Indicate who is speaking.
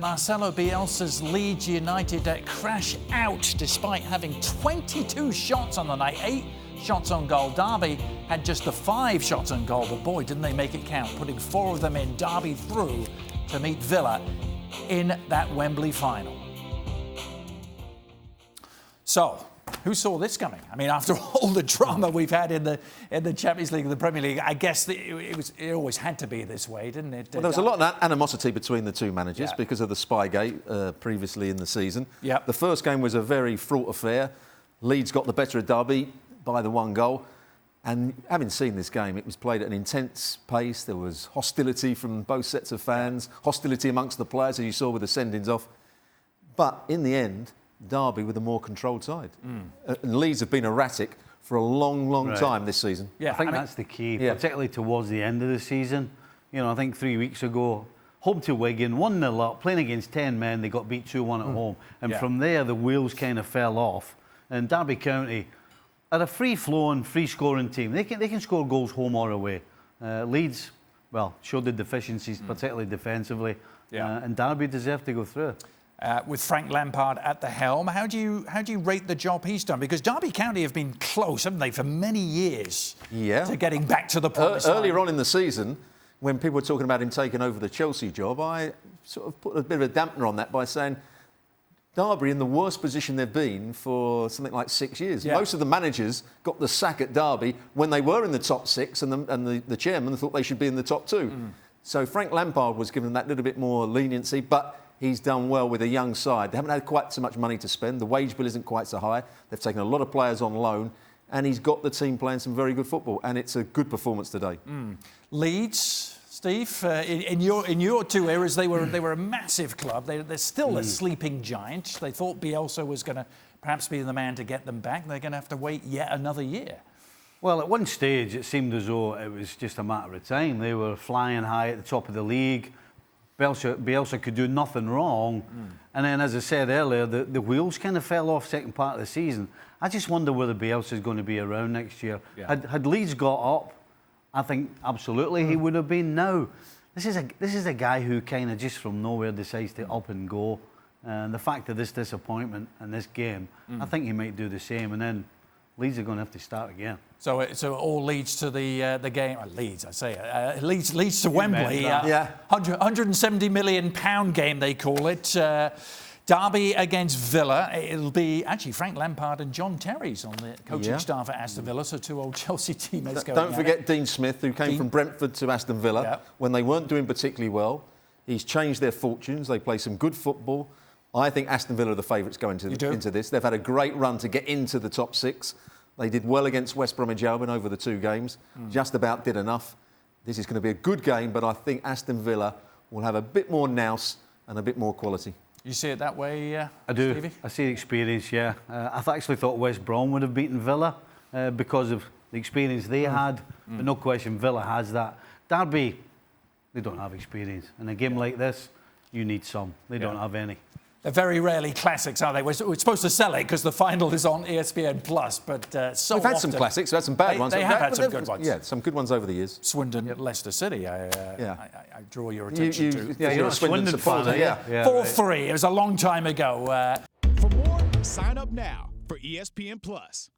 Speaker 1: Marcelo Bielsa's Leeds United crash out despite having 22 shots on the night, 8 shots on goal. Derby had just the 5 shots on goal, but boy, didn't they make it count, putting 4 of them in. Derby through to meet Villa in that Wembley final. So, who saw this coming? I mean, after all the drama we've had in the Champions League and the Premier League, I guess it always had to be this way, didn't it?
Speaker 2: Well, there was a lot of animosity between the two managers because of the Spygate previously in the season.
Speaker 1: Yep.
Speaker 2: The first game was a very fraught affair. Leeds got the better of Derby by the 1 goal. And having seen this game, it was played at an intense pace. There was hostility from both sets of fans, hostility amongst the players, as you saw with the sendings off. But in the end, Derby with a more controlled side. And Leeds have been erratic for a long time this season.
Speaker 3: Yeah, I think that's the key, particularly towards the end of the season. You know, I think 3 weeks ago, home to Wigan, 1-0 up, playing against 10 men, they got beat 2-1 at home. And from there, the wheels kind of fell off. And Derby County are a free-flowing, free-scoring team. They can score goals home or away. Leeds, well, showed the deficiencies, particularly defensively. And Derby deserved to go through.
Speaker 1: With Frank Lampard at the helm, how do you rate the job he's done? Because Derby County have been close, haven't they, for many years to getting back to the promised line.
Speaker 2: Earlier on in the season, when people were talking about him taking over the Chelsea job, I sort of put a bit of a dampener on that by saying Derby in the worst position they've been for something like 6 years. Most of the managers got the sack at Derby when they were in the top 6 and the chairman thought they should be in the top 2. So Frank Lampard was given that little bit more leniency, but he's done well with a young side. They haven't had quite so much money to spend. The wage bill isn't quite so high. They've taken a lot of players on loan, and he's got the team playing some very good football, and it's a good performance today.
Speaker 1: Leeds, Steve, in your 2 eras, they were a massive club. They're still a sleeping giant. They thought Bielsa was going to perhaps be the man to get them back. They're going to have to wait yet another year.
Speaker 3: Well, at one stage, it seemed as though it was just a matter of time. They were flying high at the top of the league. Bielsa could do nothing wrong. And then, as I said earlier, the wheels kind of fell off second part of the season. I just wonder whether Bielsa is going to be around next year. Had Leeds got up, I think absolutely he would have been. Now, this is a guy who kind of just from nowhere decides to up and go. And the fact of this disappointment and this game, I think he might do the same. And then Leeds are going to have to start again.
Speaker 1: So it all leads to the game. Leeds, I say. Leeds to Wembley. 170 million pound game, they call it. Derby against Villa. It'll be actually Frank Lampard and John Terry's on the coaching staff at Aston Villa. So 2 old Chelsea teammates going.
Speaker 2: Don't forget Dean Smith, who came from Brentford to Aston Villa when they weren't doing particularly well. He's changed their fortunes. They play some good football. I think Aston Villa are the favourites going into this. They've had a great run to get into the top 6. They did well against West Bromwich Albion over the 2 games. Just about did enough. This is going to be a good game, but I think Aston Villa will have a bit more nous and a bit more quality.
Speaker 1: You see it that way,
Speaker 3: I do.
Speaker 1: Stevie?
Speaker 3: I see the experience, I actually thought West Brom would have beaten Villa because of the experience they had. But no question, Villa has that. Derby, they don't have experience. In a game like this, you need some. They don't have any.
Speaker 1: They're very rarely classics, are they? We're supposed to sell it because the final is on ESPN Plus, but so
Speaker 2: we've had some classics, we've had some bad ones.
Speaker 1: They have had some good ones.
Speaker 2: Yeah, some good ones over the years.
Speaker 1: Swindon, Leicester City, I draw your attention to.
Speaker 2: You're a Swindon supporter,
Speaker 1: 4-3, it was a long time ago.
Speaker 4: For more, sign up now for ESPN Plus.